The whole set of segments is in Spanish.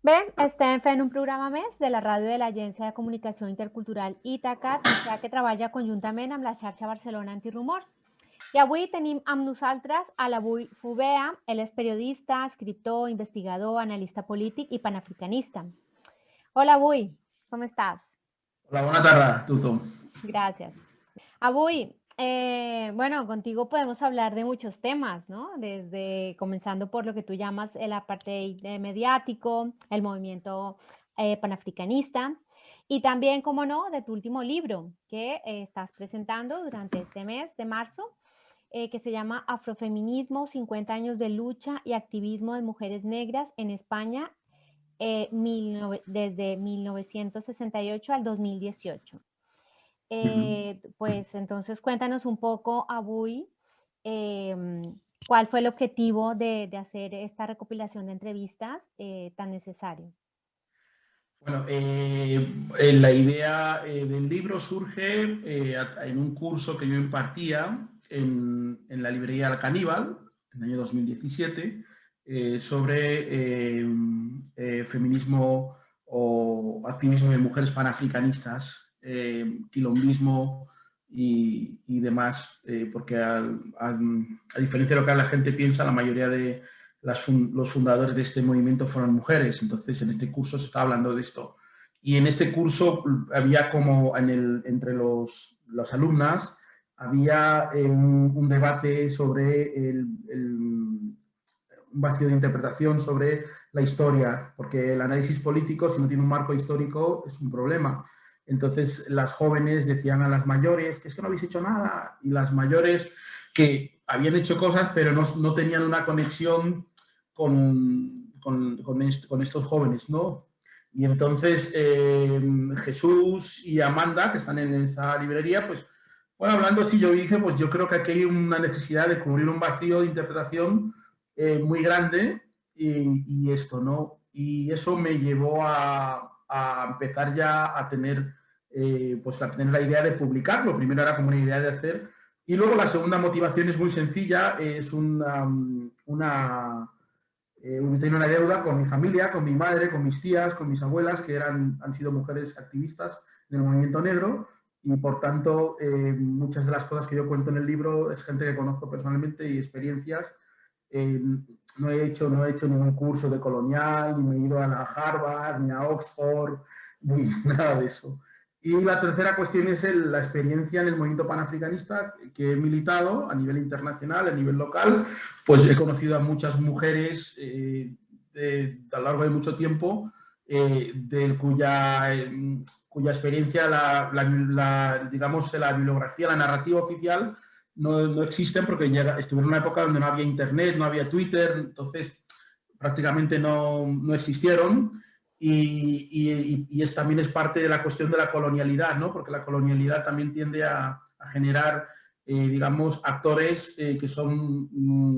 Bé, estem fent un programa més de la ràdio de l'Agència de Comunicació Intercultural Itacat, ja que treballa conjuntament amb la xarxa Barcelona Antirumors. I avui tenim amb nosaltres a l'Avui Fubea. Ell és periodista, escriptor, investigador, analista polític i panafricanista. Hola, Avui, com estàs? Hola, bona tarda, Tuto. Gracias. Avui, bueno, contigo podemos hablar de muchos temas, ¿no? Desde comenzando por lo que tú llamas el apartheid mediático, el movimiento panafricanista y también, como no, de tu último libro que estás presentando durante este mes de marzo, que se llama Afrofeminismo, 50 años de lucha y activismo de mujeres negras en España desde 1968 al 2018. Pues entonces cuéntanos un poco, Abuy, cuál fue el objetivo de hacer esta recopilación de entrevistas tan necesario. Bueno, la idea del libro surge en un curso que yo impartía en la librería El Caníbal, en el año 2017, sobre feminismo o activismo de mujeres panafricanistas, quilombismo y demás, porque a diferencia de lo que la gente piensa, la mayoría de los fundadores de este movimiento fueron mujeres. Entonces, en este curso se está hablando de esto. Y en este curso había como entre los alumnas, había un debate sobre un vacío de interpretación sobre la historia, porque el análisis político, si no tiene un marco histórico, es un problema. Entonces, las jóvenes decían a las mayores que es que no habéis hecho nada, y las mayores que habían hecho cosas, pero no tenían una conexión con estos jóvenes, ¿no? Y entonces Jesús y Amanda, que están en esta librería, pues, bueno, hablando así, yo dije, pues yo creo que aquí hay una necesidad de cubrir un vacío de interpretación muy grande y esto, ¿no? Y eso me llevó a empezar ya a tener, pues a tener la idea de publicarlo. Primero era como una idea de hacer. Y luego la segunda motivación es muy sencilla, es tengo una deuda con mi familia, con mi madre, con mis tías, con mis abuelas, que han sido mujeres activistas del movimiento negro, y por tanto muchas de las cosas que yo cuento en el libro es gente que conozco personalmente y experiencias. No he hecho ningún curso de colonial, ni me he ido a la Harvard, ni a Oxford, ni nada de eso. Y la tercera cuestión es la experiencia en el movimiento panafricanista que he militado a nivel internacional, a nivel local. Pues he conocido a muchas mujeres a lo largo de mucho tiempo, cuya experiencia, digamos, la bibliografía, la narrativa oficial no existen, porque estuvieron en una época donde no había internet, no había Twitter, entonces prácticamente no existieron. Y también es parte de la cuestión de la colonialidad, ¿no? Porque la colonialidad también tiende a generar, digamos, actores que son,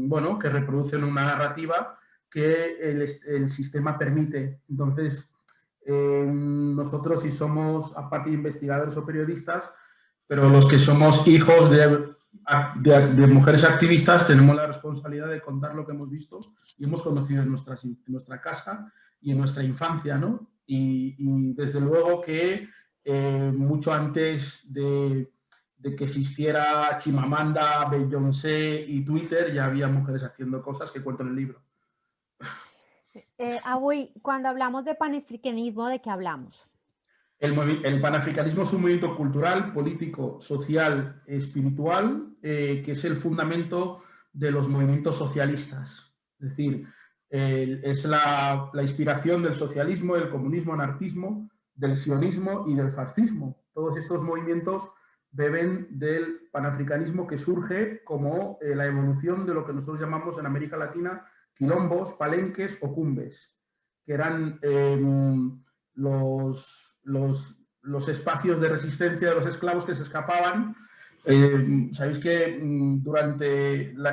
bueno, que reproducen una narrativa que el sistema permite. Entonces, nosotros sí somos, aparte de investigadores o periodistas, pero los que somos hijos de mujeres activistas tenemos la responsabilidad de contar lo que hemos visto y hemos conocido en nuestra casa y en nuestra infancia, ¿no? Y desde luego que mucho antes de que existiera Chimamanda, Beyoncé y Twitter, ya había mujeres haciendo cosas que cuento en el libro. Abuy, cuando hablamos de panafricanismo, ¿de qué hablamos? El panafricanismo es un movimiento cultural, político, social, espiritual, que es el fundamento de los movimientos socialistas. Es decir, es la inspiración del socialismo, del comunismo, anarquismo, del sionismo y del fascismo. Todos estos movimientos beben del panafricanismo, que surge como la evolución de lo que nosotros llamamos en América Latina quilombos, palenques o cumbes, que eran los espacios de resistencia de los esclavos que se escapaban. Sabéis que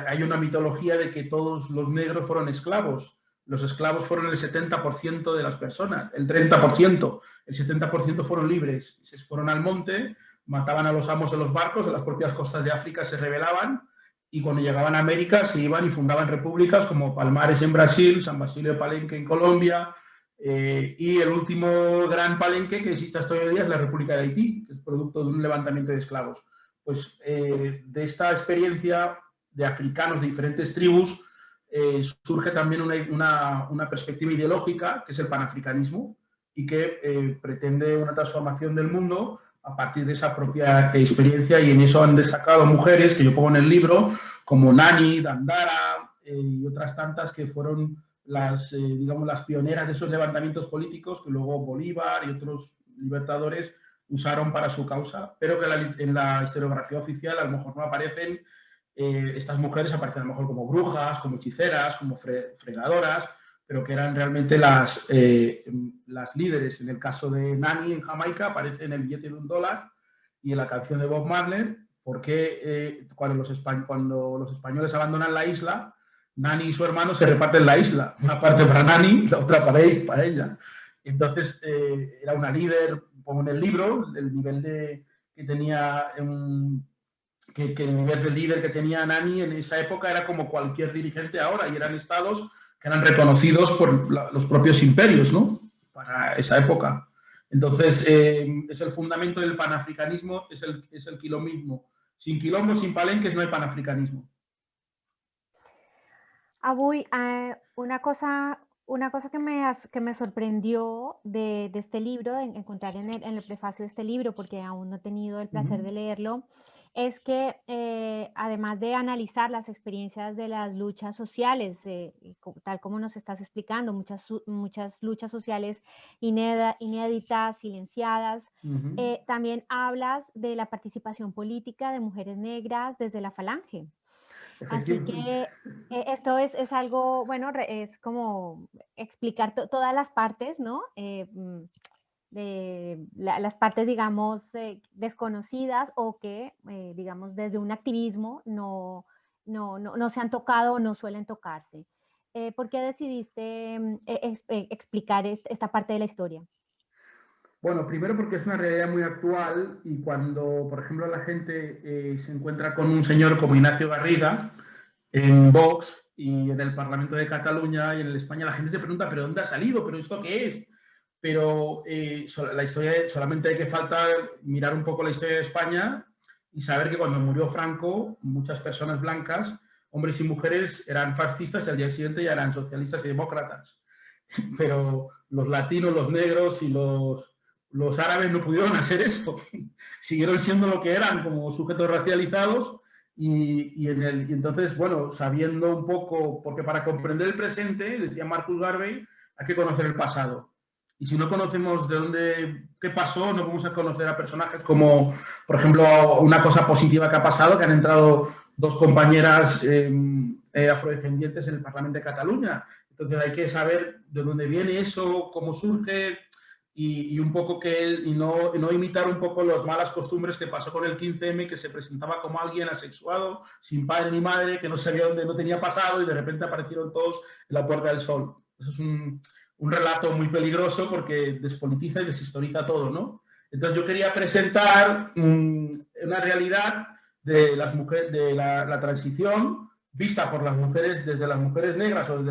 hay una mitología de que todos los negros fueron esclavos. Los esclavos fueron el 70% de las personas, el 30%, el 70% fueron libres. Se fueron al monte, mataban a los amos de los barcos, en las propias costas de África se rebelaban, y cuando llegaban a América se iban y fundaban repúblicas como Palmares en Brasil, San Basilio de Palenque en Colombia, Y el último gran palenque que existe hasta hoy en día es la República de Haití, que es producto de un levantamiento de esclavos. Pues de esta experiencia de africanos de diferentes tribus surge también una perspectiva ideológica, que es el panafricanismo, y que pretende una transformación del mundo a partir de esa propia experiencia, y en eso han destacado mujeres que yo pongo en el libro, como Nani, Dandara y otras tantas que fueron digamos, las pioneras de esos levantamientos políticos que luego Bolívar y otros libertadores usaron para su causa, pero que en la historiografía oficial a lo mejor no aparecen. Estas mujeres aparecen a lo mejor como brujas, como hechiceras, como fregadoras, pero que eran realmente las líderes. En el caso de Nani en Jamaica aparece en el billete de $1 y en la canción de Bob Marley, porque cuando los españoles abandonan la isla, Nani y su hermano se reparten la isla, una parte para Nani y la otra para ella. Entonces era una líder, como en el libro, el nivel que tenía que el nivel de líder que tenía Nani en esa época era como cualquier dirigente ahora, y eran estados que eran reconocidos por los propios imperios, ¿no? Para esa época. Entonces, es el fundamento del panafricanismo, es el quilomismo. Sin quilombo, sin palenques, no hay panafricanismo. Abuy, una cosa que me sorprendió de este libro, de encontrar en el prefacio de este libro, porque aún no he tenido el placer de leerlo, es que además de analizar las experiencias de las luchas sociales, tal como nos estás explicando, muchas luchas sociales inéditas, silenciadas, también hablas de la participación política de mujeres negras desde la Falange. Así Efectivamente. que esto es algo, bueno, es como explicar todas las partes, ¿no? De las partes, digamos, desconocidas o que, digamos, desde un activismo no se han tocado o no suelen tocarse. ¿Por qué decidiste explicar esta parte de la historia? Bueno, primero porque es una realidad muy actual, y cuando, por ejemplo, la gente se encuentra con un señor como Ignacio Garriga en Vox y en el Parlamento de Cataluña y en España, la gente se pregunta, ¿pero dónde ha salido? ¿Pero esto qué es? Pero la historia, solamente hay que mirar un poco la historia de España y saber que cuando murió Franco, muchas personas blancas, hombres y mujeres, eran fascistas y al día siguiente ya eran socialistas y demócratas. Pero los latinos, los negros y los árabes no pudieron hacer eso. Siguieron siendo lo que eran, como sujetos racializados. Y entonces, bueno, sabiendo un poco, porque para comprender el presente, decía Marcus Garvey, hay que conocer el pasado. Y si no conocemos qué pasó, no vamos a conocer a personajes como, por ejemplo, una cosa positiva que ha pasado, que han entrado dos compañeras afrodescendientes en el Parlamento de Cataluña. Entonces hay que saber de dónde viene eso, cómo surge, y un poco y no imitar un poco las malas costumbres que pasó con el 15M, que se presentaba como alguien asexuado, sin padre ni madre, que no sabía dónde, no tenía pasado, y de repente aparecieron todos en la Puerta del Sol. Eso es un relato muy peligroso porque despolitiza y deshistoriza todo, ¿no? Entonces yo quería presentar una realidad de las mujeres, de la transición vista por las mujeres, desde las mujeres negras, o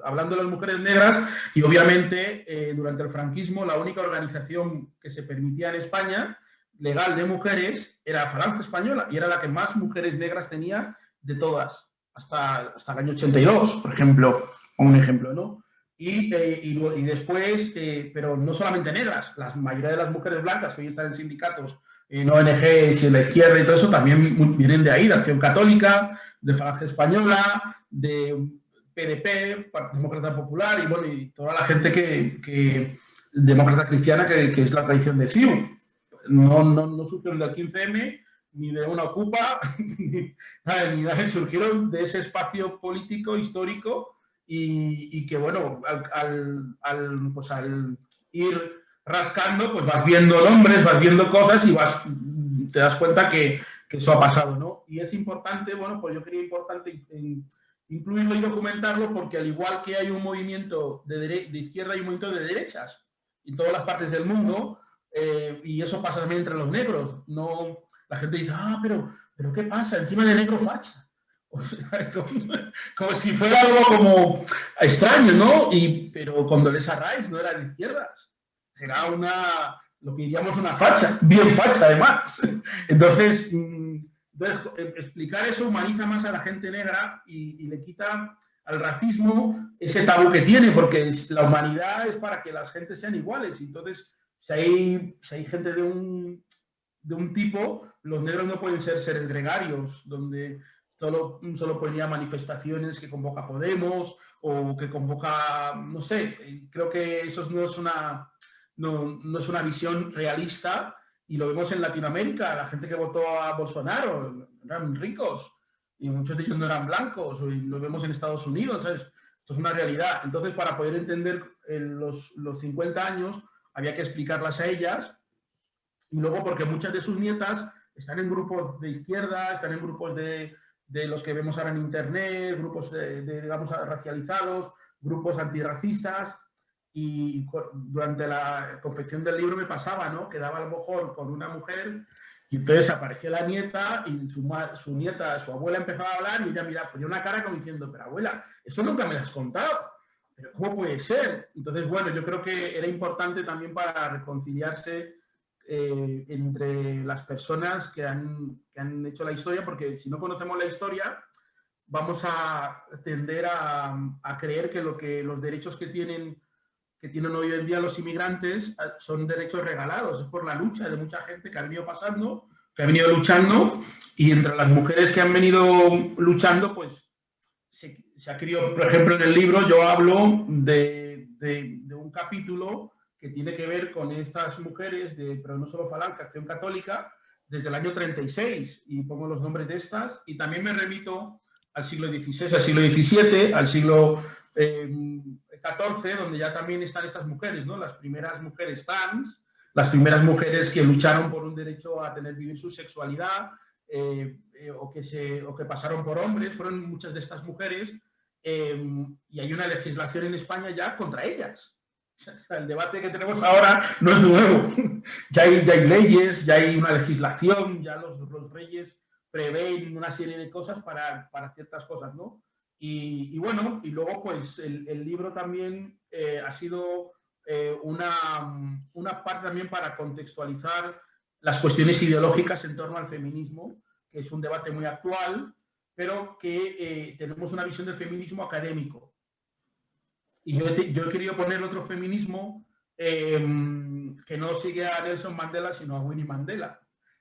hablando de las mujeres negras, y obviamente durante el franquismo la única organización que se permitía en España legal de mujeres era Falange Española, y era la que más mujeres negras tenía de todas, hasta el año 82, por ejemplo, un ejemplo, ¿no? Y después, pero no solamente negras, la mayoría de las mujeres blancas que hoy están en sindicatos, en ONGs, en la izquierda y todo eso, también vienen de ahí, de Acción Católica, de Falange Española, de PDP, Partido Demócrata Popular, y bueno, y toda la gente demócrata cristiana, que es la tradición de CIU. No surgieron del 15M, ni de una Ocupa, ni nada, surgieron de ese espacio político, histórico, y que, bueno, pues al ir rascando, pues vas viendo nombres, vas viendo cosas y te das cuenta que eso ha pasado, ¿no? Y es importante, bueno, pues yo quería incluirlo y documentarlo, porque al igual que hay un movimiento de izquierda, hay un movimiento de derechas en todas las partes del mundo, y eso pasa también entre los negros. No, la gente dice, pero ¿qué pasa? Encima de negro facha. O sea, como si fuera algo como extraño, ¿no? Pero Condoleezza Rice no era de izquierdas, era lo que diríamos una facha, bien facha además. Entonces, explicar eso humaniza más a la gente negra y le quita al racismo ese tabú que tiene, porque la humanidad es para que las gentes sean iguales. Entonces, si hay gente de un tipo, los negros no pueden ser seres gregarios, donde solo ponía manifestaciones que convoca Podemos o que convoca, no sé, creo que eso no es una visión realista y lo vemos en Latinoamérica. La gente que votó a Bolsonaro eran ricos y muchos de ellos no eran blancos, y lo vemos en Estados Unidos, ¿sabes? Esto es una realidad. Entonces, para poder entender los 50 años, había que explicarlas a ellas, y luego porque muchas de sus nietas están en grupos de izquierda, están en grupos de los que vemos ahora en internet, grupos digamos, racializados, grupos antirracistas, y durante la confección del libro me pasaba, ¿no? Quedaba a lo mejor con una mujer y entonces aparecía la nieta y su nieta, su abuela empezaba a hablar y ella ponía una cara como diciendo, pero abuela, eso nunca me lo has contado, pero ¿cómo puede ser? Entonces, bueno, yo creo que era importante también para reconciliarse entre las personas que han hecho la historia, porque si no conocemos la historia, vamos a tender a creer que los derechos que tienen hoy en día los inmigrantes son derechos regalados. Es por la lucha de mucha gente que ha venido pasando, que ha venido luchando, y entre las mujeres que han venido luchando, pues se ha querido, por ejemplo, en el libro yo hablo de un capítulo que tiene que ver con estas mujeres, pero no solo Falange, Acción Católica, desde el año 36, y pongo los nombres de estas, y también me remito al siglo XVI, al siglo XVII, al siglo XIV, donde ya también están estas mujeres, ¿no? Las primeras mujeres trans, las primeras mujeres que lucharon por un derecho a vivir su sexualidad, o que pasaron por hombres, fueron muchas de estas mujeres, y hay una legislación en España ya contra ellas. O sea, el debate que tenemos ahora no es nuevo. Ya hay leyes, ya hay una legislación, ya los reyes prevén una serie de cosas para ciertas cosas, ¿no? Y bueno, y luego pues el libro también ha sido una parte también para contextualizar las cuestiones ideológicas en torno al feminismo, que es un debate muy actual, pero que tenemos una visión del feminismo académico. Y yo he querido poner otro feminismo que no sigue a Nelson Mandela, sino a Winnie Mandela.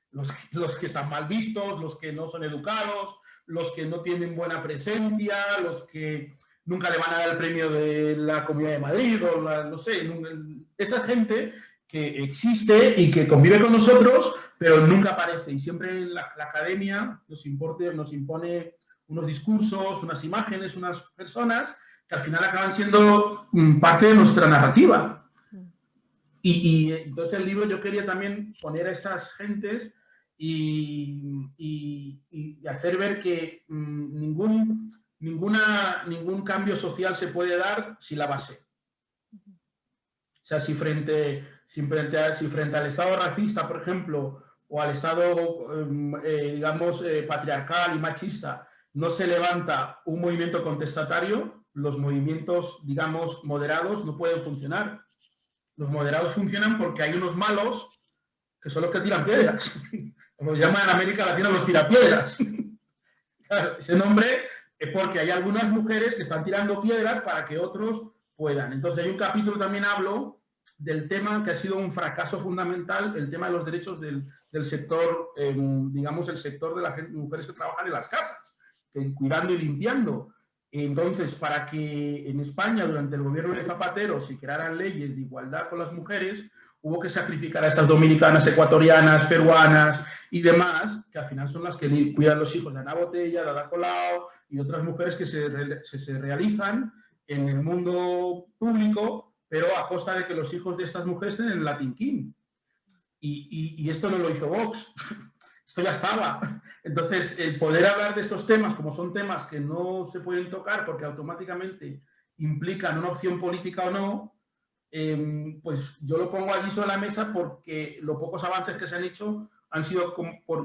Los que están mal vistos, los que no son educados, los que no tienen buena presencia, los que nunca le van a dar el premio de la Comunidad de Madrid, o no sé, esa gente que existe y que convive con nosotros, pero nunca aparece. Y siempre la academia nos impone unos discursos, unas imágenes, unas personas que al final acaban siendo parte de nuestra narrativa. Y entonces el libro yo quería también poner a estas gentes y hacer ver que ningún cambio social se puede dar sin la base. O sea, si frente al Estado racista, por ejemplo, o al Estado, digamos, patriarcal y machista, no se levanta un movimiento contestatario, los movimientos, digamos, moderados no pueden funcionar. Los moderados funcionan porque hay unos malos que son los que tiran piedras. Como se llama en América Latina los tirapiedras. Claro, ese nombre es porque hay algunas mujeres que están tirando piedras para que otros puedan. Entonces hay un capítulo también hablo del tema que ha sido un fracaso fundamental, el tema de los derechos del sector, digamos, el sector de las mujeres que trabajan en las casas, cuidando y limpiando. Entonces, para que en España, durante el gobierno de Zapatero, se crearan leyes de igualdad con las mujeres, hubo que sacrificar a estas dominicanas, ecuatorianas, peruanas y demás, que al final son las que cuidan los hijos de Ana Botella, de Ada Colau y otras mujeres que se realizan en el mundo público, pero a costa de que los hijos de estas mujeres estén en el Latin King. Y esto no lo hizo Vox. Esto ya estaba. Entonces, el poder hablar de estos temas, como son temas que no se pueden tocar porque automáticamente implican una opción política o no, pues yo lo pongo allí sobre la mesa porque los pocos avances que se han hecho han sido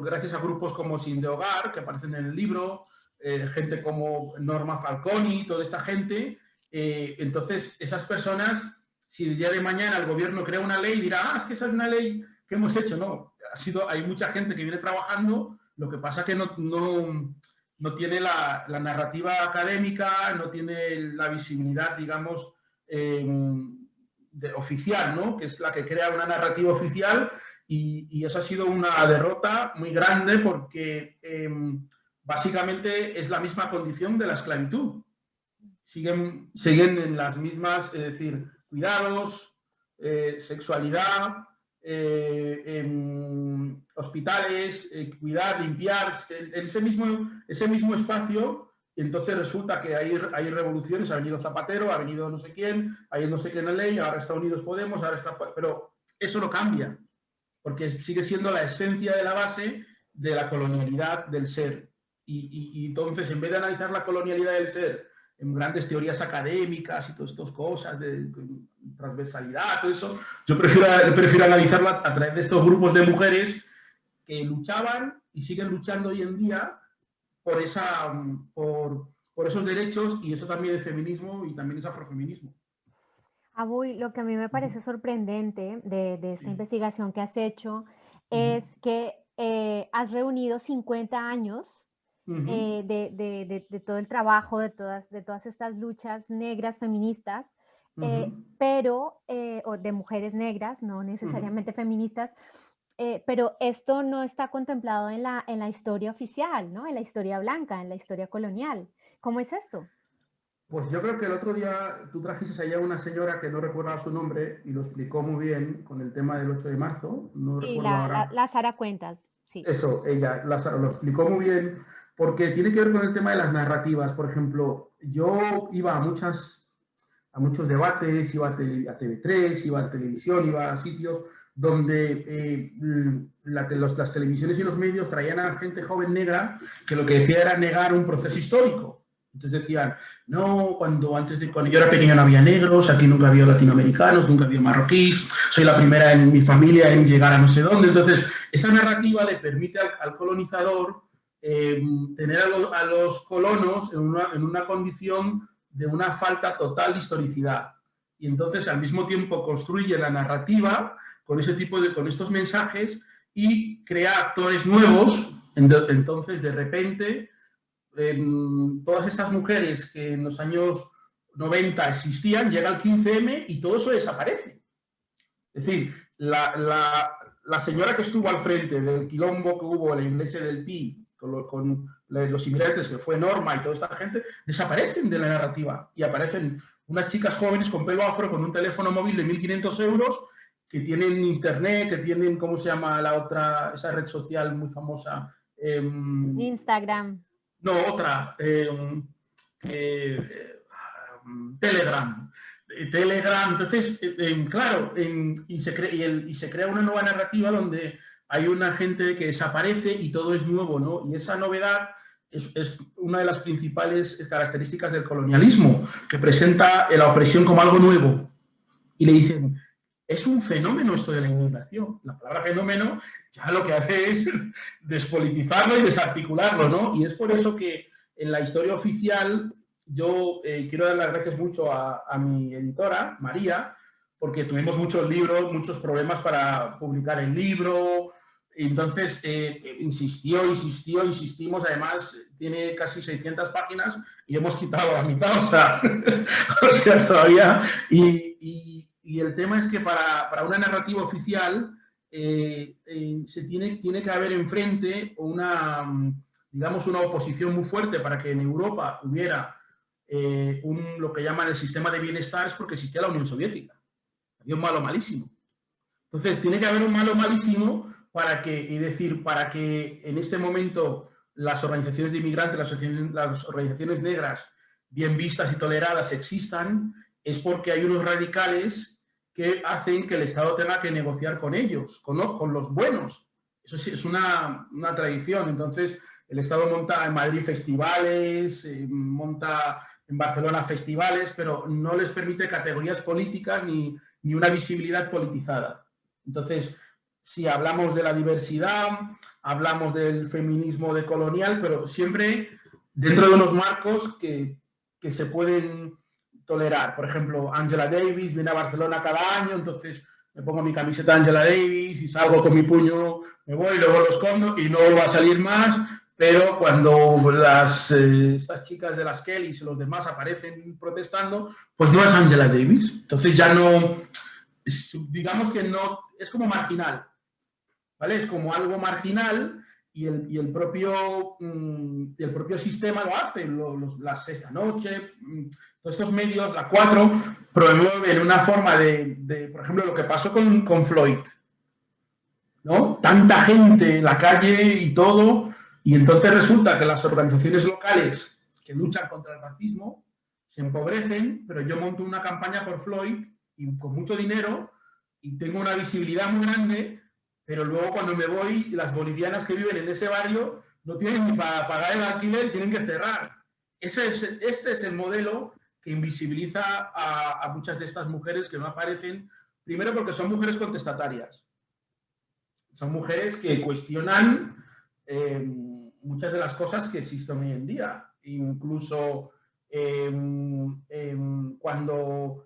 gracias a grupos como Sin de Hogar, que aparecen en el libro, gente como Norma Falconi, toda esta gente. Entonces, esas personas, si el día de mañana el gobierno crea una ley, dirá, es que esa es una ley que hemos hecho. No, hay mucha gente que viene trabajando, lo que pasa que no tiene la narrativa académica, no tiene la visibilidad, digamos, oficial, ¿no? Que es la que crea una narrativa oficial, y eso ha sido una derrota muy grande porque básicamente es la misma condición de la esclavitud. Siguen en las mismas, es decir, cuidados, sexualidad, hospitales, cuidar, limpiar, ese mismo espacio. Y entonces resulta que hay revoluciones, ha venido Zapatero, ha venido no sé quién, hay no sé qué en la ley, ahora está Unidos Podemos, ahora está... Pero eso no cambia, porque sigue siendo la esencia de la base de la colonialidad del ser. Y entonces, en vez de analizar la colonialidad del ser en grandes teorías académicas y todas estas cosas de transversalidad, todo eso, yo prefiero analizarlo a través de estos grupos de mujeres que luchaban y siguen luchando hoy en día por esos derechos, y eso también es feminismo y también es afrofeminismo. Abuy, lo que a mí me parece sorprendente de esta investigación que has hecho es que has reunido 50 años de todo el trabajo, de todas estas luchas negras feministas, pero, o de mujeres negras, no necesariamente feministas, pero esto no está contemplado en la historia oficial, ¿no? En la historia blanca, en la historia colonial. ¿Cómo es esto? Pues yo creo que el otro día tú trajiste allá una señora que no recuerdo su nombre y lo explicó muy bien con el tema del 8 de marzo, no Sí, recuerdo ahora. la Sara Cuentas, sí. Eso, ella lo explicó muy bien, porque tiene que ver con el tema de las narrativas. Por ejemplo, yo iba a muchos debates, iba a TV3, iba a televisión, iba a sitios donde las televisiones y los medios traían a gente joven negra que lo que decía era negar un proceso histórico. Entonces decían, no, cuando yo era pequeño no había negros, aquí nunca había latinoamericanos, nunca había marroquíes, soy la primera en mi familia en llegar a no sé dónde. Entonces, esa narrativa le permite al colonizador tener a los colonos en una condición de una falta total de historicidad. Y entonces, al mismo tiempo, construye la narrativa con estos mensajes y crea actores nuevos. Entonces, de repente, todas estas mujeres que en los años 90 existían, llega el 15M y todo eso desaparece. Es decir, la señora que estuvo al frente del quilombo que hubo en la iglesia del Pi con los inmigrantes, que fue Norma y toda esta gente, desaparecen de la narrativa y aparecen unas chicas jóvenes con pelo afro, con un teléfono móvil de 1.500 euros, que tienen internet, que tienen, ¿cómo se llama la otra, esa red social muy famosa? Instagram. No, otra. Telegram. Telegram. Entonces, claro, y se crea una nueva narrativa donde hay una gente que desaparece y todo es nuevo, ¿no? Y esa novedad es una de las principales características del colonialismo, que presenta la opresión como algo nuevo. Y le dicen, es un fenómeno esto de la inmigración. La palabra fenómeno ya lo que hace es despolitizarlo y desarticularlo, ¿no? Y es por eso que en la historia oficial yo quiero dar las gracias mucho a mi editora, María, porque tuvimos muchos libros, muchos problemas para publicar el libro. Entonces, insistimos. Además, tiene casi 600 páginas y hemos quitado la mitad, o sea todavía. Y el tema es que para una narrativa oficial tiene que haber enfrente digamos, una oposición muy fuerte para que en Europa hubiera lo que llaman el sistema de bienestar, es porque existía la Unión Soviética. Había un malo malísimo. Entonces, tiene que haber un malo malísimo para que en este momento las organizaciones de inmigrantes, las organizaciones negras, bien vistas y toleradas, existan, es porque hay unos radicales que hacen que el Estado tenga que negociar con ellos, con los buenos. Eso sí, es una tradición. Entonces, el Estado monta en Madrid festivales, monta en Barcelona festivales, pero no les permite categorías políticas ni una visibilidad politizada. Entonces, si hablamos de la diversidad, hablamos del feminismo decolonial, pero siempre dentro de unos marcos que se pueden tolerar. Por ejemplo, Angela Davis viene a Barcelona cada año, entonces me pongo mi camiseta de Angela Davis y salgo con mi puño, me voy, luego lo escondo y no va a salir más. Pero cuando estas chicas de las Kellys y los demás aparecen protestando, pues no es Angela Davis. Entonces ya no, digamos que no, es como marginal, ¿vale? Es como algo marginal y el propio sistema lo hace. La Sexta Noche, todos estos medios, la 4, promueven una forma por ejemplo, lo que pasó con Floyd, ¿no? Tanta gente en la calle y todo, y entonces resulta que las organizaciones locales que luchan contra el racismo se empobrecen, pero yo monto una campaña por Floyd y con mucho dinero y tengo una visibilidad muy grande, pero luego cuando me voy, las bolivianas que viven en ese barrio no tienen ni para pagar el alquiler y tienen que cerrar. Este es el modelo que invisibiliza a muchas de estas mujeres que no aparecen, primero porque son mujeres contestatarias. Son mujeres que cuestionan muchas de las cosas que existen hoy en día. Incluso cuando,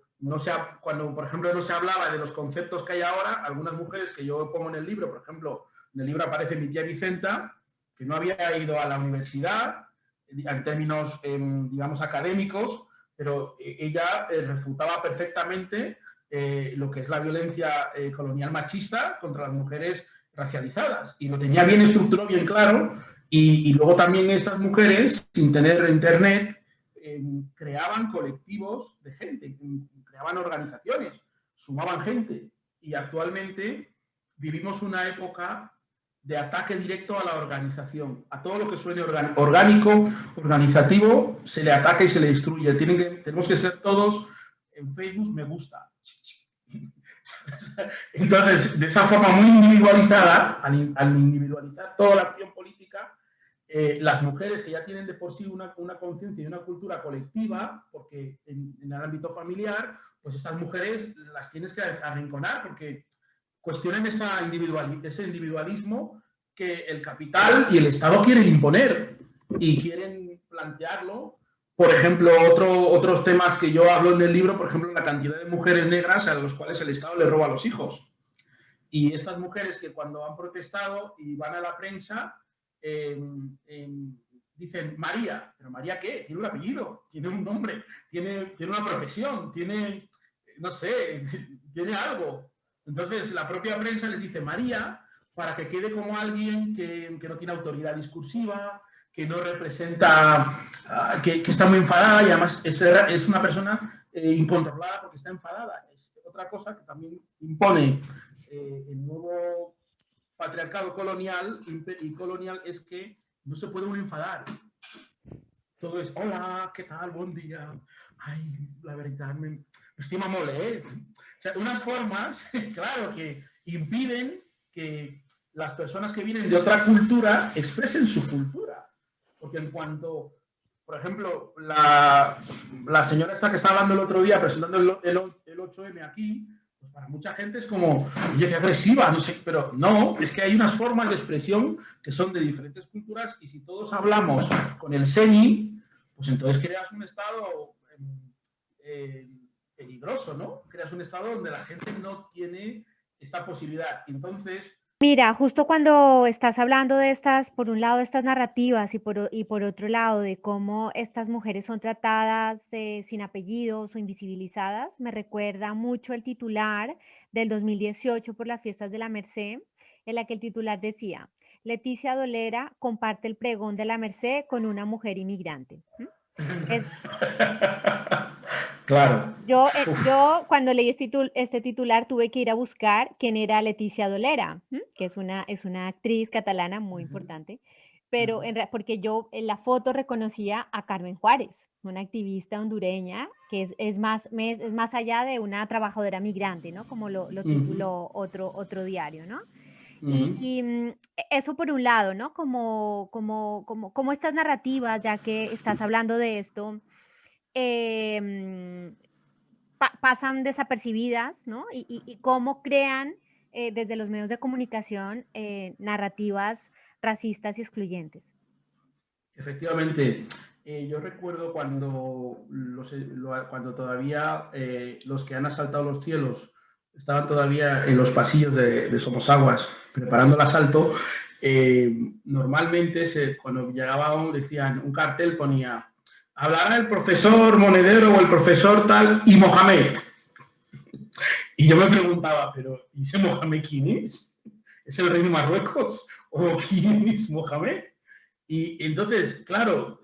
por ejemplo, no se hablaba de los conceptos que hay ahora, algunas mujeres que yo pongo en el libro, por ejemplo, en el libro aparece mi tía Vicenta, que no había ido a la universidad en términos, digamos, académicos, pero ella refutaba perfectamente lo que es la violencia colonial machista contra las mujeres racializadas, y lo tenía bien estructurado, bien claro, y luego también estas mujeres, sin tener internet, creaban colectivos de gente, creaban organizaciones, sumaban gente, y actualmente vivimos una época de ataque directo a la organización. A todo lo que suene orgánico, organizativo, se le ataca y se le destruye. Tenemos que ser todos en Facebook, me gusta. Entonces, de esa forma muy individualizada, al individualizar toda la acción política, las mujeres que ya tienen de por sí una conciencia y una cultura colectiva, porque en el ámbito familiar, pues estas mujeres las tienes que arrinconar porque cuestionan ese individualismo que el capital y el Estado quieren imponer y quieren plantearlo. Por ejemplo, otros temas que yo hablo en el libro, por ejemplo, la cantidad de mujeres negras a las cuales el Estado les roba a los hijos. Y estas mujeres que cuando han protestado y van a la prensa, dicen María. ¿Pero María qué? Tiene un apellido, tiene un nombre, tiene una profesión, tiene, no sé, tiene algo. Entonces, la propia prensa les dice María para que quede como alguien que no tiene autoridad discursiva, que no representa, que está muy enfadada y además es una persona incontrolada porque está enfadada. Es otra cosa que también impone el nuevo patriarcado colonial y colonial, es que no se puede uno enfadar. Todo es, hola, ¿qué tal? Buen día. Ay, la verdad, me estima mole, ¿eh? O sea, unas formas, claro, que impiden que las personas que vienen de otra cultura expresen su cultura. Porque en cuanto, por ejemplo, la señora esta que está hablando el otro día, presentando el 8M aquí, pues para mucha gente es como, oye, qué agresiva, no sé, pero no, es que hay unas formas de expresión que son de diferentes culturas y si todos hablamos con el señi, pues entonces creas un estado peligroso, ¿no? Creas un estado donde la gente no tiene esta posibilidad. Entonces, Mira, justo cuando estás hablando de estas, por un lado, de estas narrativas y por otro lado, de cómo estas mujeres son tratadas sin apellidos o invisibilizadas, me recuerda mucho el titular del 2018 por las fiestas de la Merced, en la que el titular decía, Leticia Dolera comparte el pregón de la Merced con una mujer inmigrante. ¿Mm? Es, claro. yo cuando leí este titular tuve que ir a buscar quién era Leticia Dolera, que es una actriz catalana muy importante, pero porque yo en la foto reconocía a Carmen Juárez, una activista hondureña que es más allá de una trabajadora migrante, ¿no? Como lo tituló otro diario, ¿no? Eso por un lado, ¿no? Como estas narrativas, ya que estás hablando de esto, em, pasan desapercibidas, ¿no? Y cómo crean desde los medios de comunicación narrativas racistas y excluyentes. efectivamente. Yo recuerdo cuando, cuando todavía los que han asaltado los cielos estaban todavía en los pasillos de Somosaguas preparando el asalto. Normalmente cuando llegaba decían, un cartel ponía, hablará el profesor Monedero o el profesor tal y Mohamed. Y yo me preguntaba, pero ¿y ese Mohamed quién es? ¿Es el rey de Marruecos? ¿O quién es Mohamed? Y entonces, claro,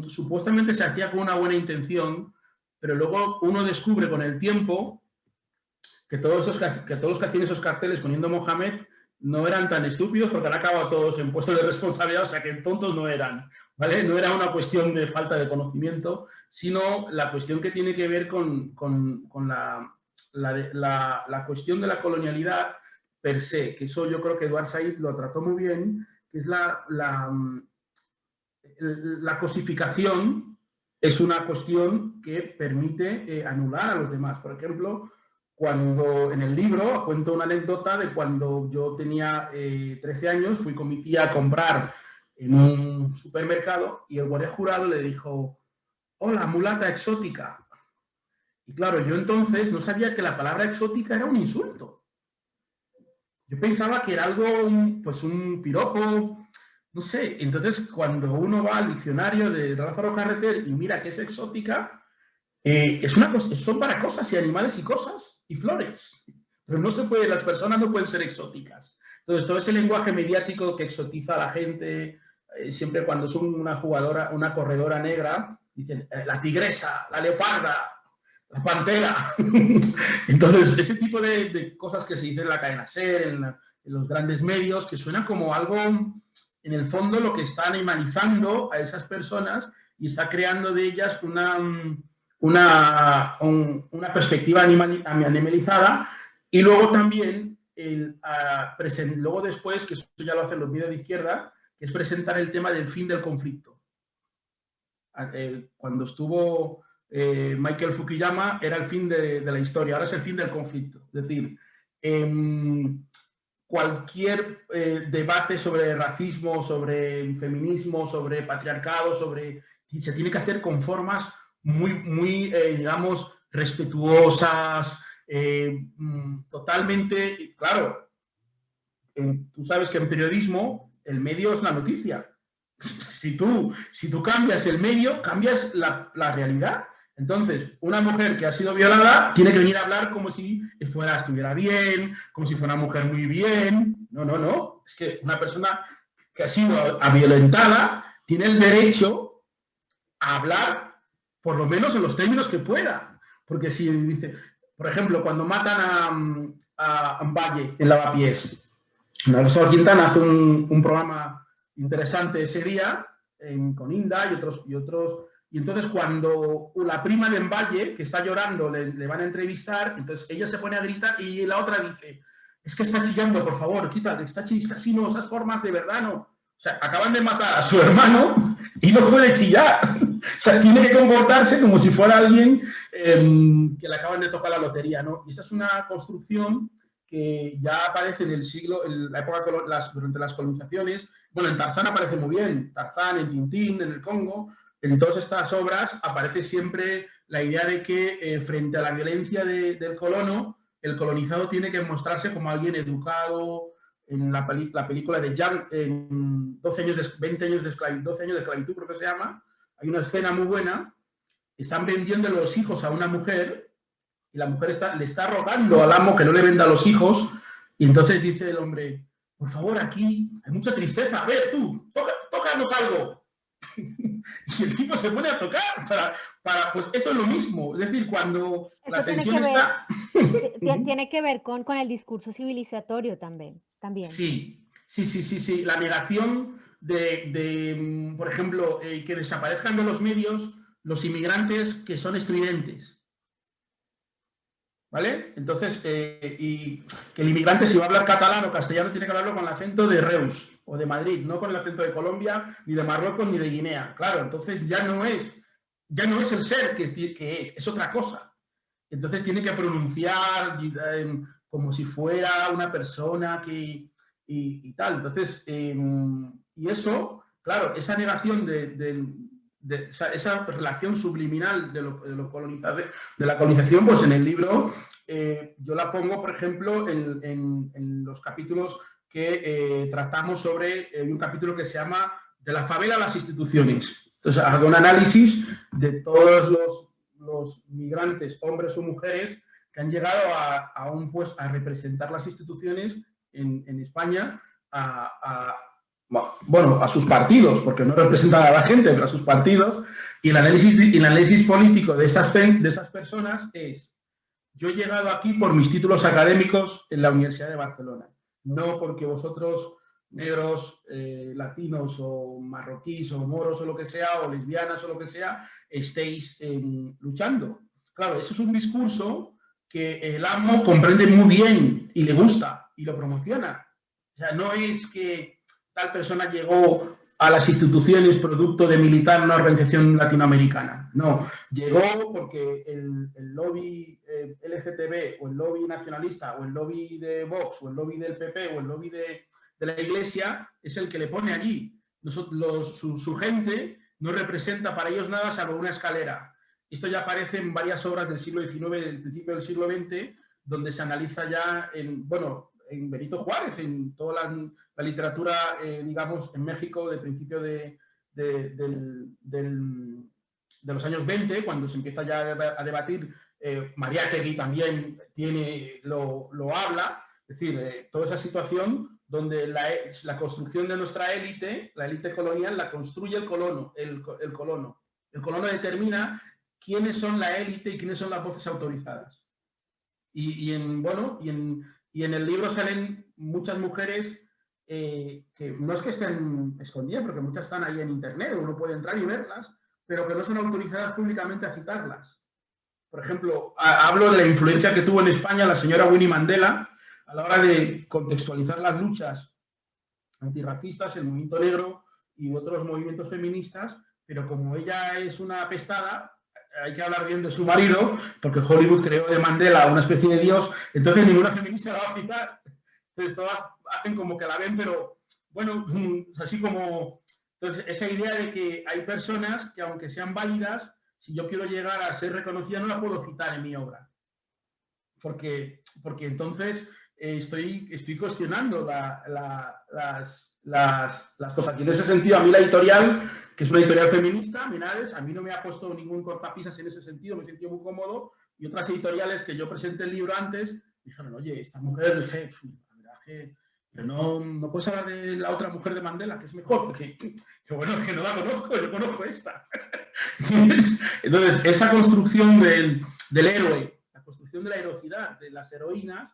supuestamente se hacía con una buena intención, pero luego uno descubre con el tiempo que todos los que hacían esos carteles poniendo Mohamed no eran tan estúpidos porque han acabado todos en puestos de responsabilidad, o sea que tontos no eran, ¿vale? No era una cuestión de falta de conocimiento, sino la cuestión que tiene que ver con la cuestión de la colonialidad per se, que eso yo creo que Edward Said lo trató muy bien, que es la cosificación es una cuestión que permite anular a los demás. Por ejemplo, cuando en el libro cuento una anécdota de cuando yo tenía 13 años, fui con mi tía a comprar en un supermercado y el guardia jurado le dijo, hola, mulata exótica. Y claro, yo entonces no sabía que la palabra exótica era un insulto. Yo pensaba que era algo, pues un piropo, no sé. Entonces, cuando uno va al diccionario de Lázaro Carreter y mira que es exótica, es una cosa, son para cosas y animales y cosas y flores. Pero no se puede, las personas no pueden ser exóticas. Entonces, todo ese lenguaje mediático que exotiza a la gente, siempre cuando es una jugadora, una corredora negra, dicen la tigresa, la leoparda, la pantera. Entonces, ese tipo de cosas que se dicen en la cadena SER, en los grandes medios, que suena como algo, en el fondo, lo que está animalizando a esas personas y está creando de ellas una perspectiva animalizada. Y luego también, luego después, que eso ya lo hacen los medios de izquierda, que es presentar el tema del fin del conflicto. Cuando estuvo Michael Fukuyama era el fin de la historia, ahora es el fin del conflicto. Es decir, cualquier debate sobre racismo, sobre feminismo, sobre patriarcado, se tiene que hacer con formas muy digamos, respetuosas, totalmente, claro, tú sabes que en periodismo el medio es la noticia. Si tú cambias el medio, cambias la realidad. Entonces, una mujer que ha sido violada tiene que venir a hablar como si estuviera bien, como si fuera una mujer muy bien. No, no, no. Es que una persona que ha sido violentada tiene el derecho a hablar, por lo menos en los términos que pueda. Porque si dice, por ejemplo, cuando matan a Valle en Lavapiés, Rosado Quintana hace un programa interesante ese día con Inda y otros. Y entonces cuando la prima de Valle, que está llorando, le van a entrevistar, entonces ella se pone a gritar y la otra dice, es que está chillando, por favor, quítate, está chillando, así no, esas formas de verdad no. O sea, acaban de matar a su hermano y no puede chillar. O sea, tiene que comportarse como si fuera alguien que le acaban de tocar la lotería, ¿no? Y esa es una construcción que ya aparece en el siglo, en la época durante las colonizaciones. Bueno, en Tarzán aparece muy bien, Tarzán, en Tintín, en el Congo, en todas estas obras aparece siempre la idea de que frente a la violencia del colono, el colonizado tiene que mostrarse como alguien educado. En la película de Jan, en 20 años de esclavitud, 12 años de esclavitud, creo que se llama, hay una escena muy buena, están vendiendo los hijos a una mujer y la mujer le está rogando al amo que no le venda los hijos y entonces dice el hombre, por favor, aquí hay mucha tristeza, a ver tú, tócanos algo. Y el tipo se pone a tocar pues eso es lo mismo, es decir, cuando Esto la tensión está... tiene que ver con el discurso civilizatorio también. Sí, la negación por ejemplo, que desaparezcan de los medios los inmigrantes que son estridentes. ¿Vale? Entonces, y que el inmigrante, si va a hablar catalán o castellano, tiene que hablarlo con el acento de Reus o de Madrid, no con el acento de Colombia, ni de Marruecos, ni de Guinea. Claro, entonces ya no es el ser que es otra cosa. Entonces tiene que pronunciar como si fuera una persona y tal. Entonces, y eso claro, esa negación esa relación subliminal de la colonización, pues en el libro yo la pongo, por ejemplo, en los capítulos que tratamos sobre un capítulo que se llama De la favela a las instituciones. Entonces, hago un análisis de todos los migrantes, hombres o mujeres, que han llegado a representar las instituciones en España, bueno, a sus partidos, porque no representan a la gente, pero a sus partidos, y el análisis político de esas personas es: yo he llegado aquí por mis títulos académicos en la Universidad de Barcelona, no porque vosotros, negros, latinos o marroquíes o moros o lo que sea, o lesbianas o lo que sea, estéis luchando. Claro, eso es un discurso que el amo comprende muy bien y le gusta y lo promociona. O sea, no es que tal persona llegó a las instituciones producto de militar en una organización latinoamericana. No, llegó porque el lobby LGTB o el lobby nacionalista o el lobby de Vox o el lobby del PP o el lobby de la Iglesia es el que le pone allí. Su gente no representa para ellos nada salvo una escalera. Esto ya aparece en varias obras del siglo XIX, del principio del siglo XX, donde se analiza ya en Benito Juárez, en toda la literatura, digamos, en México de principio de los años 20, cuando se empieza ya a debatir. Mariátegui también lo habla, es decir, toda esa situación donde la construcción de nuestra élite, la élite colonial, la construye el colono. El colono determina quiénes son la élite y quiénes son las voces autorizadas. Y en el libro salen muchas mujeres que no es que estén escondidas, porque muchas están ahí en internet, uno puede entrar y verlas, pero que no son autorizadas públicamente a citarlas. Por ejemplo, hablo de la influencia que tuvo en España la señora Winnie Mandela a la hora de contextualizar las luchas antirracistas, el movimiento negro y otros movimientos feministas, pero como ella es una apestada, hay que hablar bien de su marido, porque Hollywood creó de Mandela una especie de dios, entonces ninguna feminista la va a citar. Entonces todas hacen como que la ven, pero bueno, así como... Entonces esa idea de que hay personas que aunque sean válidas, si yo quiero llegar a ser reconocida no la puedo citar en mi obra. Porque entonces estoy cuestionando las cosas. Y en ese sentido, a mí la editorial, que es una editorial feminista, Menares, a mí no me ha puesto ningún cortapisas en ese sentido, me he sentido muy cómodo. Y otras editoriales que yo presenté el libro antes, dijeron: oye, esta mujer, dije, la verdad que no puedes hablar de la otra mujer de Mandela, que es mejor, porque bueno, que no la conozco, yo conozco esta. Entonces, esa construcción del héroe, la construcción de la heroicidad, de las heroínas,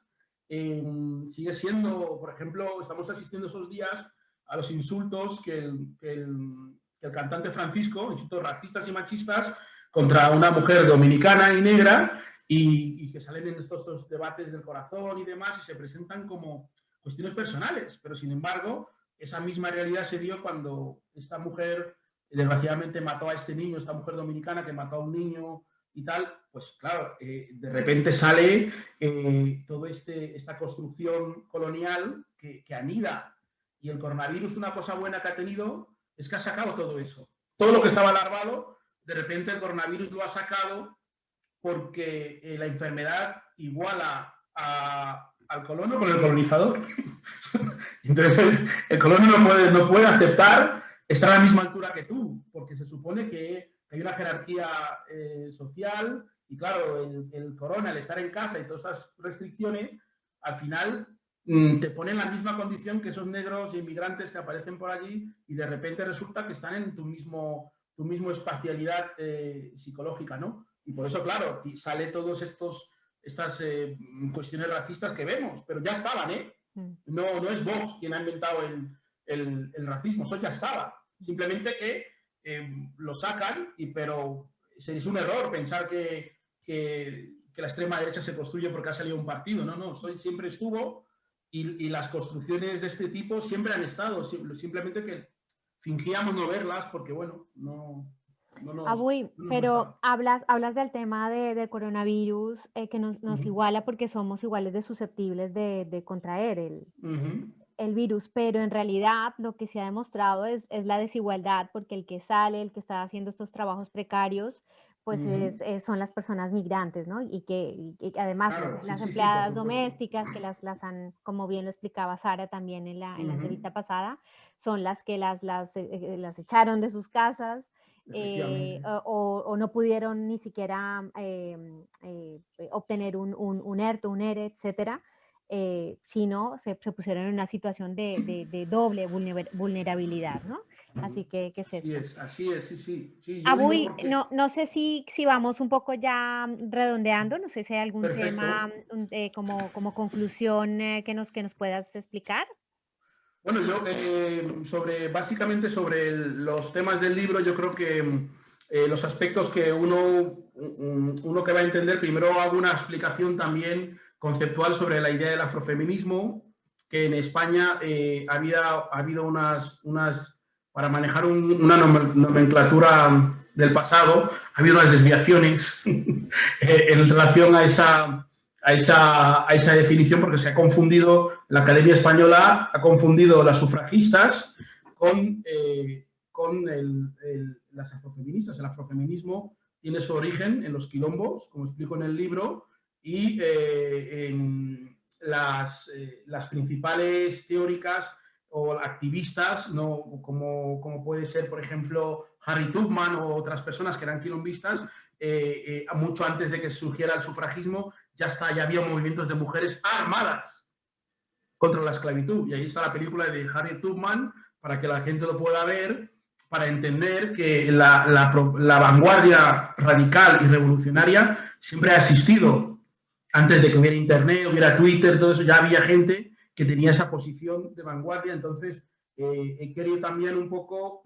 sigue siendo, por ejemplo, estamos asistiendo esos días a los insultos que el cantante Francisco, insultos racistas y machistas contra una mujer dominicana y negra, y que salen en estos debates del corazón y demás, y se presentan como cuestiones personales, pero sin embargo, esa misma realidad se dio cuando esta mujer desgraciadamente mató a este niño, esta mujer dominicana que mató a un niño y tal. Pues claro, de repente sale toda esta construcción colonial que anida. Y el coronavirus, una cosa buena que ha tenido es que ha sacado todo eso. Todo lo que estaba larvado, de repente el coronavirus lo ha sacado porque la enfermedad iguala al colono con el colonizador. Entonces el colono no puede aceptar estar a la misma altura que tú, porque se supone que hay una jerarquía social, y claro, el corona, el estar en casa y todas esas restricciones, al final te ponen en la misma condición que esos negros inmigrantes que aparecen por allí, y de repente resulta que están en tu mismo espacialidad psicológica, ¿no? Y por eso, claro, sale todos estas cuestiones racistas que vemos, pero ya estaban, ¿eh? No es Vox quien ha inventado el racismo, eso ya estaba. Simplemente que lo sacan, pero es un error pensar que la extrema derecha se construye porque ha salido un partido. No, siempre estuvo, y las construcciones de este tipo siempre han estado, simplemente que fingíamos no verlas porque, bueno, no Abuy, pero hablas del tema del coronavirus que nos iguala porque somos iguales de susceptibles de contraer el virus, pero en realidad lo que se ha demostrado es la desigualdad, porque el que sale, el que está haciendo estos trabajos precarios, pues Ujú. son las personas migrantes, ¿no? Y que además Claro, sí, las sí, sí, por empleadas supuesto. domésticas, que las han, como bien lo explicaba Sara también en la Ujú. entrevista pasada, son las que las echaron de sus casas, Efectivamente. o no pudieron ni siquiera obtener un ERTO, un ERE, etcétera, sino se pusieron en una situación de doble vulnerabilidad, ¿no? Ujú. Así que es esto. Así es, sí, sí. Sí, yo digo Abui, porque... no sé si vamos un poco ya redondeando, no sé si hay algún tema, Perfecto. como conclusión, que nos puedas explicar. Bueno, yo básicamente sobre los temas del libro, yo creo que los aspectos que uno que va a entender, primero hago una explicación también conceptual sobre la idea del afrofeminismo, que en España ha habido para manejar una nomenclatura del pasado, ha habido unas desviaciones en relación a esa definición, porque se ha confundido, la Academia Española ha confundido las sufragistas con las afrofeministas. El afrofeminismo tiene su origen en los quilombos, como explico en el libro, y en las principales teóricas o activistas, ¿no? como puede ser, por ejemplo, Harry Tubman o otras personas que eran quilombistas, mucho antes de que surgiera el sufragismo, ya había movimientos de mujeres armadas contra la esclavitud. Y ahí está la película de Harry Tubman, para que la gente lo pueda ver, para entender que la vanguardia radical y revolucionaria siempre ha existido. Antes de que hubiera internet, hubiera Twitter, todo eso, ya había gente que tenía esa posición de vanguardia. Entonces, he querido también un poco,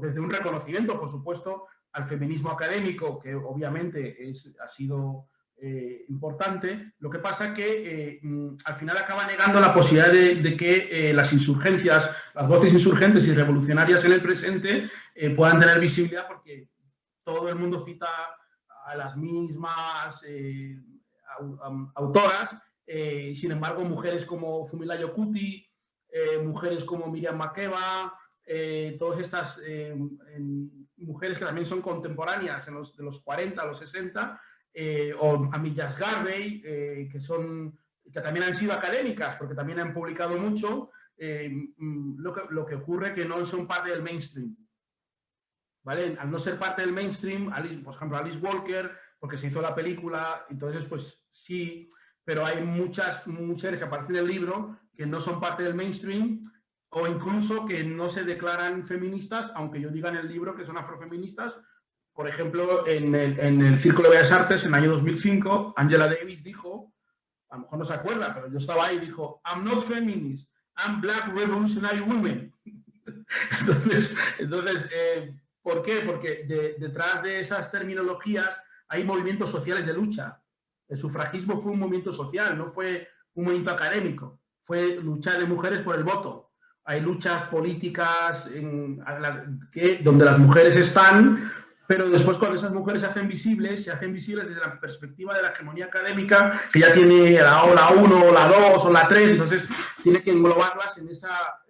desde un reconocimiento, por supuesto, al feminismo académico, que obviamente ha sido importante. Lo que pasa que al final acaba negando la posibilidad de que las insurgencias, las voces insurgentes y revolucionarias en el presente puedan tener visibilidad, porque todo el mundo cita a las mismas autoras, sin embargo, mujeres como Fumilayo Kuti, mujeres como Miriam Makeba, todas estas mujeres que también son contemporáneas de los 40 a los 60, o Amillas Garvey, que también han sido académicas, porque también han publicado mucho. Lo que ocurre es que no son parte del mainstream. ¿Vale? Al no ser parte del mainstream, por ejemplo, Alice Walker, porque se hizo la película, entonces pues sí, pero hay muchas mujeres que aparecen en el libro que no son parte del mainstream, o incluso que no se declaran feministas, aunque yo diga en el libro que son afrofeministas. Por ejemplo, en el Círculo de Bellas Artes, en el año 2005, Angela Davis dijo, a lo mejor no se acuerda, pero yo estaba ahí, dijo, I'm not feminist, I'm black revolutionary woman. Entonces ¿por qué? Porque detrás de esas terminologías hay movimientos sociales de lucha. El sufragismo fue un movimiento social, no fue un movimiento académico, fue lucha de mujeres por el voto. Hay luchas políticas donde las mujeres están, pero después cuando esas mujeres se hacen visibles desde la perspectiva de la hegemonía académica, que ya tiene la 1, la 2 o la 3, entonces tiene que englobarlas en esa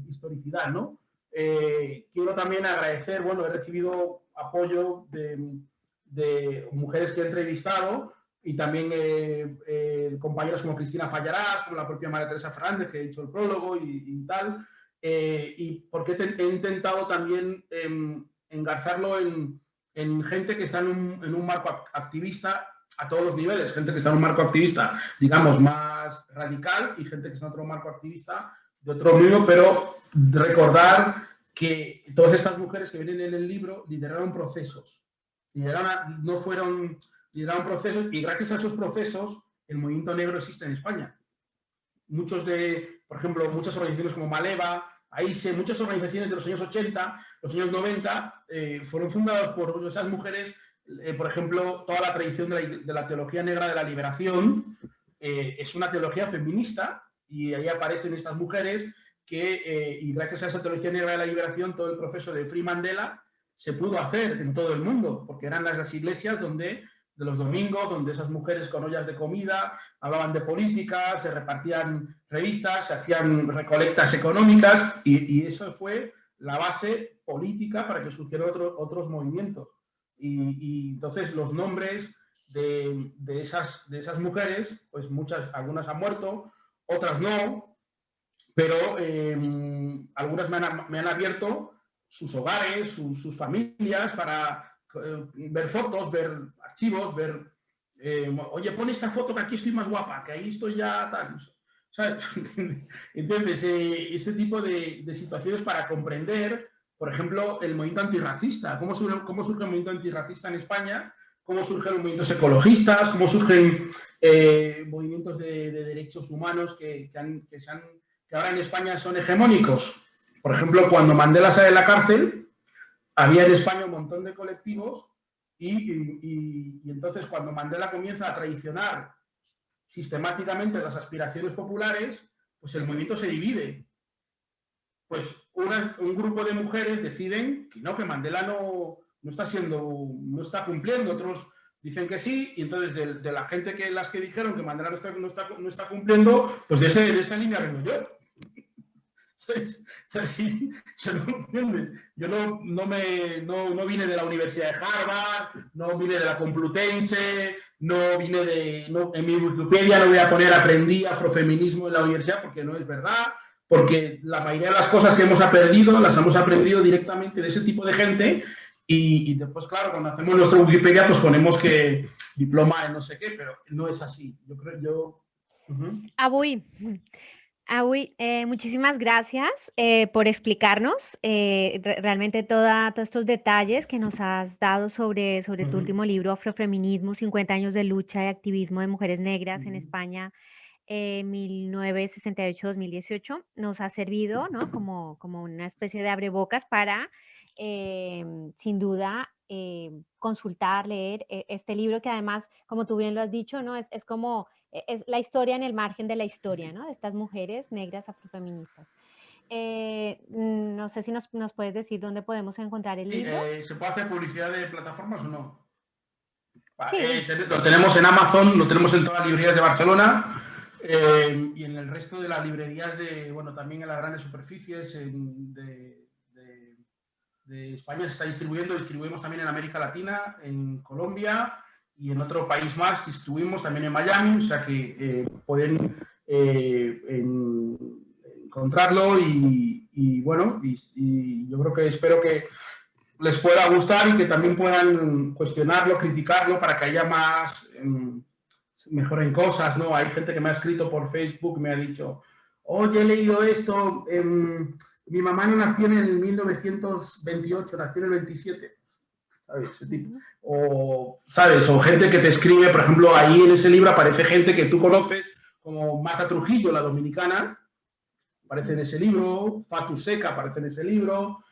historicidad, ¿no? Quiero también agradecer, bueno, he recibido apoyo de mujeres que he entrevistado, y también compañeros como Cristina Fallarás, como la propia María Teresa Fernández, que ha hecho el prólogo y tal, y porque he intentado también engarzarlo en gente que está en un marco activista a todos los niveles, gente que está en un marco activista, digamos, más radical, y gente que está en otro marco activista de otro nivel, pero recordar que todas estas mujeres que vienen en el libro lideraron procesos, lideraron procesos, y gracias a esos procesos el movimiento negro existe en España. Por ejemplo, muchas organizaciones como Maleva, AISE, muchas organizaciones de los años 80, los años 90, fueron fundadas por esas mujeres. Por ejemplo, toda la tradición de la teología negra de la liberación es una teología feminista, y ahí aparecen estas mujeres y gracias a esa teología negra de la liberación, todo el proceso de Free Mandela se pudo hacer en todo el mundo, porque eran las iglesias de los domingos, donde esas mujeres con ollas de comida hablaban de política, se repartían revistas, se hacían recolectas económicas y eso fue la base política para que surgieran otros movimientos. Y entonces los nombres de esas mujeres, pues algunas han muerto, otras no, pero algunas me han abierto sus hogares, sus familias, para ver fotos, ver archivos, ver, oye, pon esta foto que aquí estoy más guapa, que ahí estoy ya tal. ¿Sabes? Entonces, ese tipo de situaciones para comprender, por ejemplo, el movimiento antirracista, cómo surge el movimiento antirracista en España, cómo surgen los movimientos ecologistas, cómo surgen movimientos de derechos humanos que ahora en España son hegemónicos. Por ejemplo, cuando Mandela sale de la cárcel, había en España un montón de colectivos y entonces cuando Mandela comienza a traicionar sistemáticamente las aspiraciones populares, pues el movimiento se divide. Pues un grupo de mujeres deciden que no, que Mandela no está cumpliendo, otros dicen que sí, y entonces de la gente las que dijeron que Mandela no está cumpliendo, pues de esa línea vengo yo. Sí, yo no vine de la Universidad de Harvard, no vine de la Complutense, en mi Wikipedia no voy a poner aprendí afrofeminismo en la universidad porque no es verdad, porque la mayoría de las cosas que hemos aprendido las hemos aprendido directamente de ese tipo de gente y después, claro, cuando hacemos nuestra Wikipedia pues ponemos que diploma en no sé qué, pero no es así. Abuy, muchísimas gracias por explicarnos realmente todos estos detalles que nos has dado sobre tu último libro, Afrofeminismo, 50 años de lucha y activismo de mujeres negras en España, 1968-2018. Nos ha servido, ¿no? como una especie de abrebocas para, sin duda, consultar, leer este libro que además, como tú bien lo has dicho, ¿no? Es como es la historia en el margen de la historia, ¿no? De estas mujeres negras afrofeministas. No sé si nos puedes decir dónde podemos encontrar el libro. ¿Se puede hacer publicidad de plataformas o no? Sí. Lo tenemos en Amazon, lo tenemos en todas las librerías de Barcelona y en el resto de las librerías también en las grandes superficies de España se está distribuimos también en América Latina, en Colombia y en otro país más, distribuimos también en Miami, o sea que pueden encontrarlo y yo creo que espero que les pueda gustar y que también puedan cuestionarlo, criticarlo para que haya más, mejoren cosas, ¿no? Hay gente que me ha escrito por Facebook, me ha dicho, oye, he leído esto, mi mamá no nació en el 1928, nació en el 27. ¿Sabes? Ese tipo. ¿Sabes? O gente que te escribe, por ejemplo, ahí en ese libro aparece gente que tú conoces, como Mata Trujillo, la dominicana, aparece en ese libro, Fatu Seca aparece en ese libro,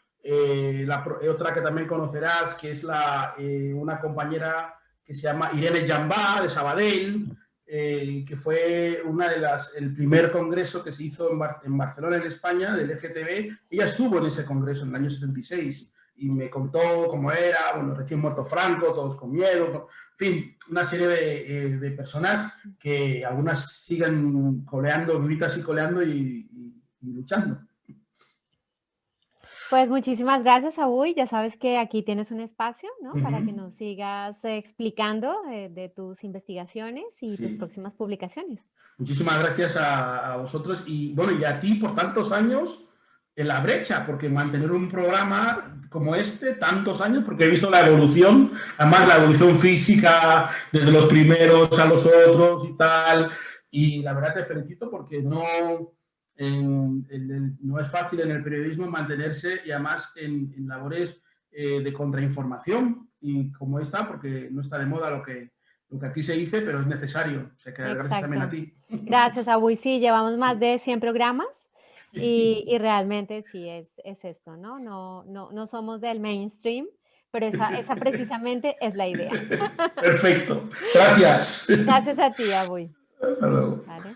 otra que también conocerás, que es una compañera que se llama Irene Jambá, de Sabadell, que fue el primer congreso que se hizo en Barcelona, en España, del LGTB. Ella estuvo en ese congreso en el año 76 y me contó cómo era, recién muerto Franco, todos con miedo, en fin, una serie de personas que algunas siguen coleando, vivitas y coleando y luchando. Pues muchísimas gracias, Abuy. Ya sabes que aquí tienes un espacio, ¿no? Para que nos sigas explicando de tus investigaciones y tus próximas publicaciones. Muchísimas gracias a vosotros y a ti por tantos años en la brecha, porque mantener un programa como este, tantos años, porque he visto la evolución, además la evolución física, desde los primeros a los otros y tal, y la verdad te felicito porque no es fácil en el periodismo mantenerse y además en labores de contrainformación y como esta, porque no está de moda lo que aquí se dice, pero es necesario. O sea que gracias también a ti. Gracias, Abuy. Sí, llevamos más de 100 programas y realmente sí es esto, ¿no? No somos del mainstream, pero esa precisamente es la idea. Perfecto. Gracias. Gracias a ti, Abuy. Hasta luego. ¿Vale?